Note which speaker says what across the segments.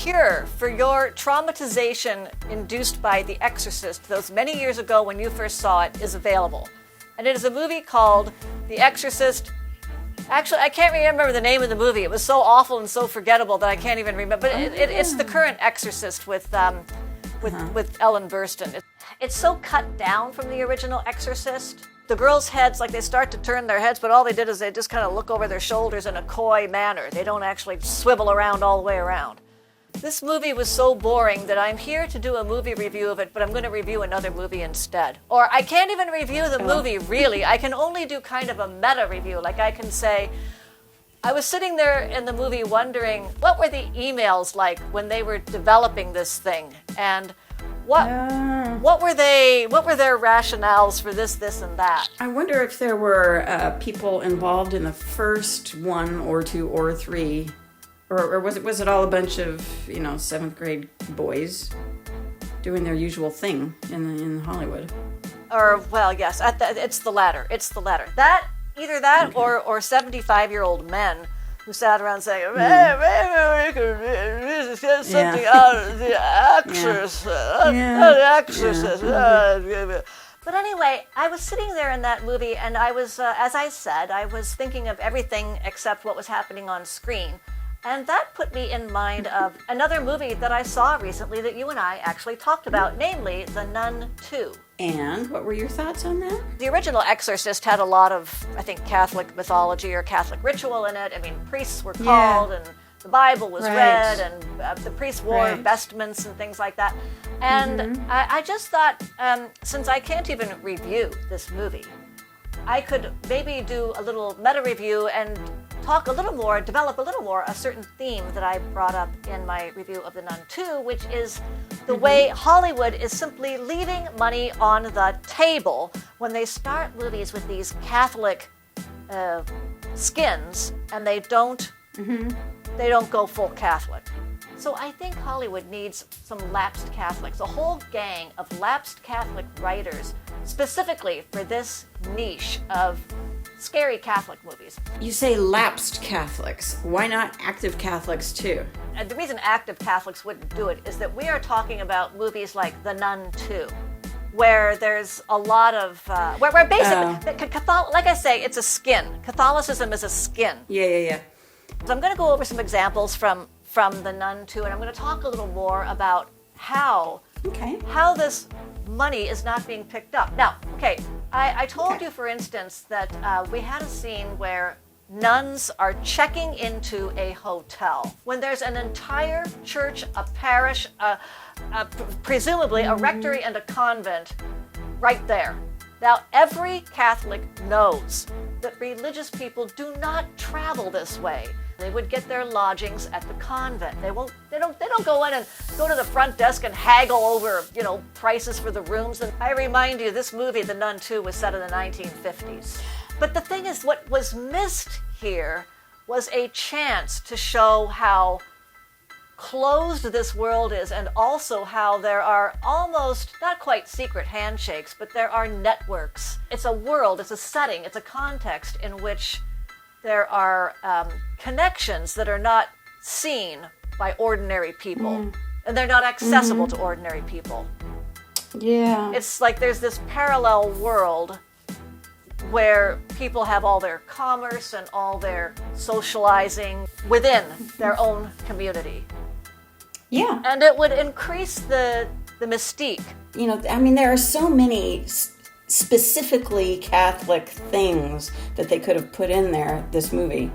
Speaker 1: cure for your traumatization induced by The Exorcist, those many years ago when you first saw it, is available. And it is a movie called The Exorcist. Actually, I can't remember the name of the movie. It was so awful and so forgettable that I can't even remember. But it's the current Exorcist with Ellen Burstyn. It's so cut down from the original Exorcist. The girls' heads, like they start to turn their heads, but all they did is they just kind of look over their shoulders in a coy manner. They don't actually swivel around all the way around. This movie was so boring that I'm here to do a movie review of it, but I'm going to review another movie instead. Or I can't even review the movie, really. I can only do kind of a meta review. Like I can say, I was sitting there in the movie wondering, what were the emails like when they were developing this thing? And what were their rationales for this, and that?
Speaker 2: I wonder if there were people involved in the first 1 or 2 or 3, or was it all a bunch of 7th grade boys doing their usual thing in Hollywood?
Speaker 1: Or well, yes, it's the latter. It's the latter. Either that okay. or 75-year-old men who sat around saying, maybe we could get something out of The Exorcist. The Exorcist. But anyway, I was sitting there in that movie, and I was, as I said, I was thinking of everything except what was happening on screen. And that put me in mind of another movie that I saw recently that you and I actually talked about, namely The Nun II.
Speaker 2: And what were your thoughts on that?
Speaker 1: The original Exorcist had a lot of, I think, Catholic mythology or Catholic ritual in it. I mean, priests were called, and the Bible was read, and the priests wore vestments and things like that. And I just thought, since I can't even review this movie, I could maybe do a little meta review and talk a little more, develop a little more a certain theme that I brought up in my review of The Nun II, which is the way Hollywood is simply leaving money on the table when they start movies with these Catholic skins, and they don't go full Catholic. So I think Hollywood needs some lapsed Catholics, a whole gang of lapsed Catholic writers, specifically for this niche of scary Catholic movies.
Speaker 2: You say lapsed Catholics. Why not active Catholics too?
Speaker 1: And the reason active Catholics wouldn't do it is that we are talking about movies like The Nun II, where there's a lot of, where basically, like I say, it's a skin. Catholicism is a skin.
Speaker 2: Yeah.
Speaker 1: So I'm going to go over some examples from The Nun II, and I'm going to talk a little more about how this money is not being picked up. Now, I told you, for instance, that we had a scene where nuns are checking into a hotel when there's an entire church, a parish, presumably a rectory and a convent right there. Now, every Catholic knows that religious people do not travel this way. They would get their lodgings at the convent. They don't go in and go to the front desk and haggle over, prices for the rooms. And I remind you, this movie, The Nun II, was set in the 1950s. But the thing is, what was missed here was a chance to show how closed this world is, and also how there are almost, not quite secret handshakes, but there are networks. It's a world, it's a setting, it's a context in which there are connections that are not seen by ordinary people, and they're not accessible to ordinary people.
Speaker 2: Yeah.
Speaker 1: It's like there's this parallel world where people have all their commerce and all their socializing within their own community.
Speaker 2: Yeah.
Speaker 1: And it would increase the mystique.
Speaker 2: There are so many specifically Catholic things that they could have put in this movie.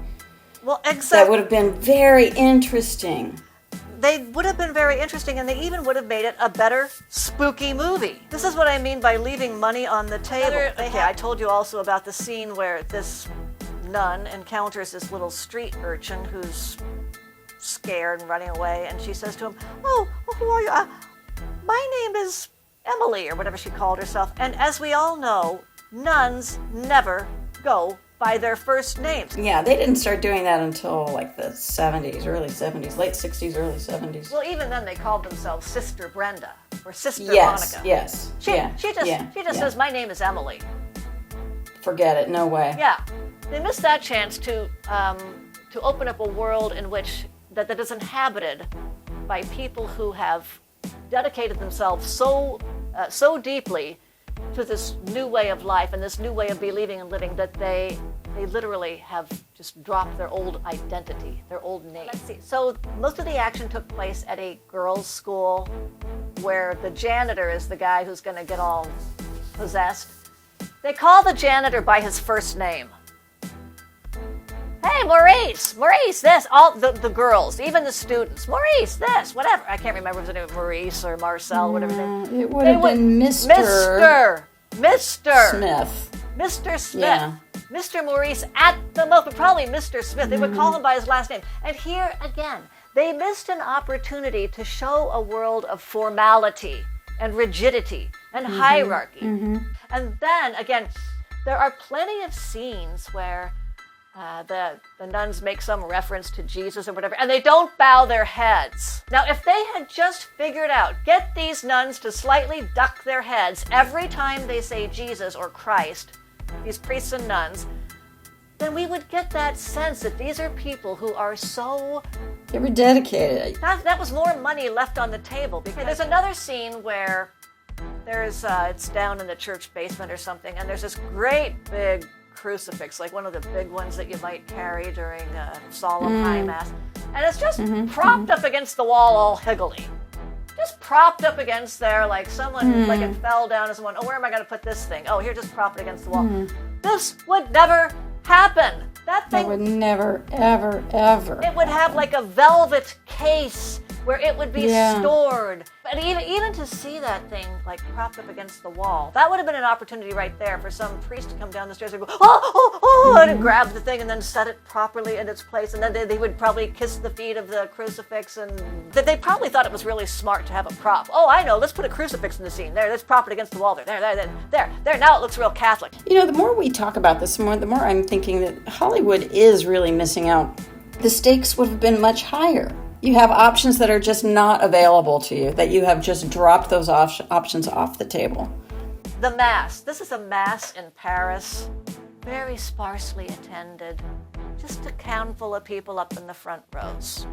Speaker 1: Well, exactly.
Speaker 2: That would have been very interesting.
Speaker 1: They would have been very interesting, and they even would have made it a better spooky movie. This is what I mean by leaving money on the table. I told you also about the scene where this nun encounters this little street urchin who's scared and running away, and she says to him, "Oh, who are you? My name is Emily," or whatever she called herself. And as we all know, nuns never go by their first names.
Speaker 2: Yeah, they didn't start doing that until like the 70s, early 70s, late 60s, early 70s.
Speaker 1: Well, even then they called themselves Sister Brenda or Sister Monica.
Speaker 2: Yes.
Speaker 1: She just says, "My name is Emily."
Speaker 2: Forget it. No way.
Speaker 1: Yeah, they missed that chance to open up a world in which that is inhabited by people who have dedicated themselves so deeply to this new way of life and this new way of believing and living that they literally have just dropped their old identity, their old name. Let's see. So most of the action took place at a girls' school where the janitor is the guy who's going to get all possessed. They call the janitor by his first name. Hey, Maurice, this, all the girls, even the students, Maurice, this, whatever. I can't remember if it was Maurice or Marcel, whatever his name.
Speaker 3: It would have been
Speaker 1: Mr.
Speaker 3: Smith.
Speaker 1: Mr. Smith.
Speaker 3: Yeah.
Speaker 1: Mr. Maurice at the most, but probably Mr. Smith. They would call him by his last name. And here again, they missed an opportunity to show a world of formality and rigidity and hierarchy. And then again, there are plenty of scenes where the nuns make some reference to Jesus or whatever, and they don't bow their heads. Now, if they had just figured out, get these nuns to slightly duck their heads every time they say Jesus or Christ, these priests and nuns, then we would get that sense that these are people who are so...
Speaker 3: They were dedicated.
Speaker 1: That was more money left on the table. Because there's another scene where there's, it's down in the church basement or something, and there's this great big crucifix, like one of the big ones that you might carry during a solemn high mass. And it's just propped up against the wall all higgly. Just propped up against there like someone, like it fell down and someone, oh, where am I going to put this thing? Oh, here, just prop it against the wall. This would never happen. That thing
Speaker 3: would never, ever, ever.
Speaker 1: It would have like a velvet case where it would be stored. But even to see that thing like propped up against the wall, that would have been an opportunity right there for some priest to come down the stairs and go, and grab the thing and then set it properly in its place. And then they would probably kiss the feet of the crucifix, and they probably thought it was really smart to have a prop. Oh, I know, let's put a crucifix in the scene. There, let's prop it against the wall there. There, now it looks real Catholic.
Speaker 3: You know, the more we talk about this, the more I'm thinking that Hollywood is really missing out. The stakes would have been much higher. You have options that are just not available to you, that you have just dropped those options off the table.
Speaker 1: The Mass. This is a Mass in Paris, very sparsely attended. Just a handful of people up in the front rows,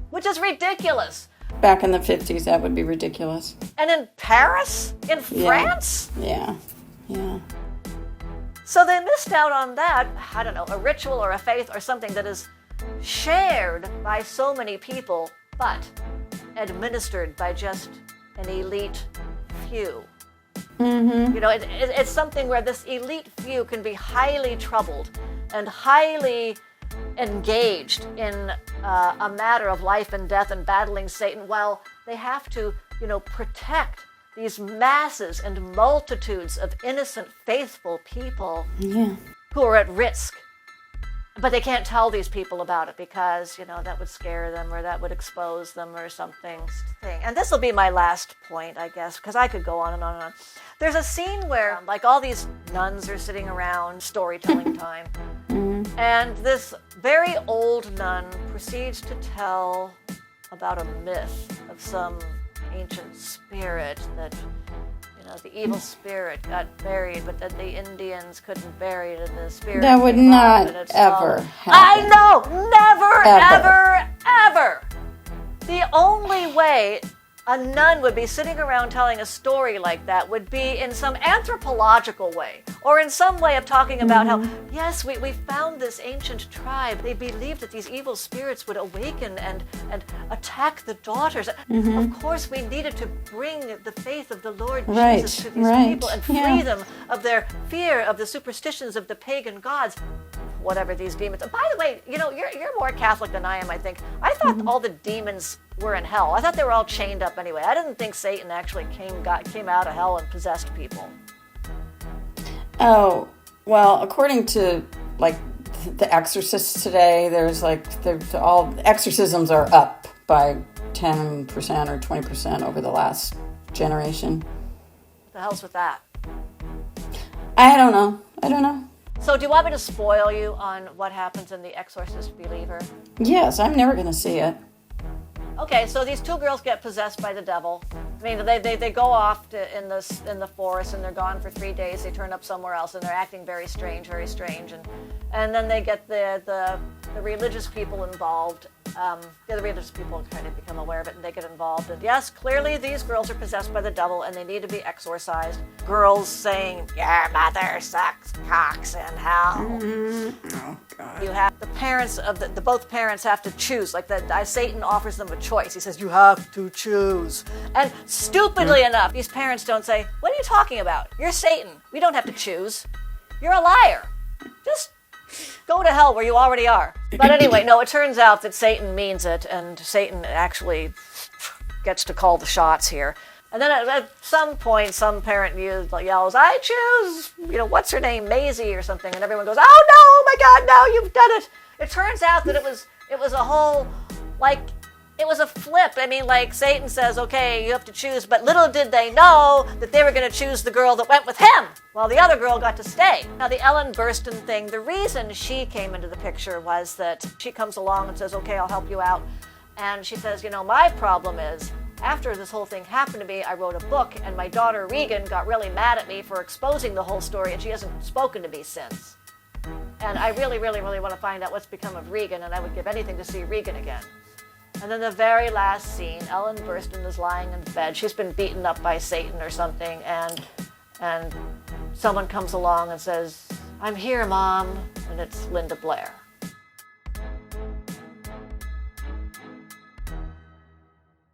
Speaker 1: which is ridiculous.
Speaker 3: Back in the 50s, that would be ridiculous.
Speaker 1: And in Paris? In France?
Speaker 3: Yeah.
Speaker 1: So they missed out on that, I don't know, a ritual or a faith or something that is shared by so many people, but administered by just an elite few. You know, it's something where this elite few can be highly troubled and highly engaged in a matter of life and death and battling Satan, while they have to, protect these masses and multitudes of innocent, faithful people who are at risk. But they can't tell these people about it because, that would scare them or that would expose them or something. And this will be my last point, I guess, because I could go on and on and on. There's a scene where, all these nuns are sitting around, storytelling time, and this very old nun proceeds to tell about a myth of some ancient spirit that... the evil spirit got buried, but that the Indians couldn't bury it, and the spirit...
Speaker 3: That would not ever happen.
Speaker 1: I know! Never, ever! The only way a nun would be sitting around telling a story like that would be in some anthropological way, or in some way of talking about how, yes, we found this ancient tribe. They believed that these evil spirits would awaken and attack the daughters. Of course, we needed to bring the faith of the Lord Jesus to these people and free them of their fear of the superstitions of the pagan gods. Whatever these demons. By the way, you're more Catholic than I am, I think. I thought all the demons were in hell. I thought they were all chained up anyway. I didn't think Satan actually came out of hell and possessed people.
Speaker 2: Oh, well, according to the exorcists today, there's all exorcisms are up by 10% or 20% over the last generation.
Speaker 1: What the hell's with that?
Speaker 2: I don't know.
Speaker 1: So do you want me to spoil you on what happens in The Exorcist Believer?
Speaker 2: Yes, I'm never going to see it.
Speaker 1: Okay, so these two girls get possessed by the devil. I mean, they go off in the forest and they're gone for 3 days. They turn up somewhere else and they're acting very strange, and then they get the religious people involved, The other religious people kind of become aware of it and they get involved. And yes, clearly these girls are possessed by the devil and they need to be exorcised. Girls saying, "Your mother sucks cocks in hell."
Speaker 2: Oh, God.
Speaker 1: You have the parents of the both parents have to choose. Like Satan offers them a choice. He says, "You have to choose." And stupidly enough, these parents don't say, "What are you talking about? You're Satan. We don't have to choose. You're a liar. Just go to hell where you already are." But anyway, no, it turns out that Satan means it, and Satan actually gets to call the shots here. And then at some point, some parent yells, "I choose, what's her name, Maisie or something," and everyone goes, "Oh no, my God, no, you've done it." It turns out that it was a whole, it was a flip. I mean, Satan says, "Okay, you have to choose," but little did they know that they were going to choose the girl that went with him, while the other girl got to stay. Now, the Ellen Burstyn thing, the reason she came into the picture was that she comes along and says, "Okay, I'll help you out." And she says, "My problem is, after this whole thing happened to me, I wrote a book, and my daughter Regan got really mad at me for exposing the whole story, and she hasn't spoken to me since. And I really, really, really want to find out what's become of Regan, and I would give anything to see Regan again." And then the very last scene, Ellen Burstyn is lying in bed. She's been beaten up by Satan or something, and someone comes along and says, "I'm here, Mom," and it's Linda Blair.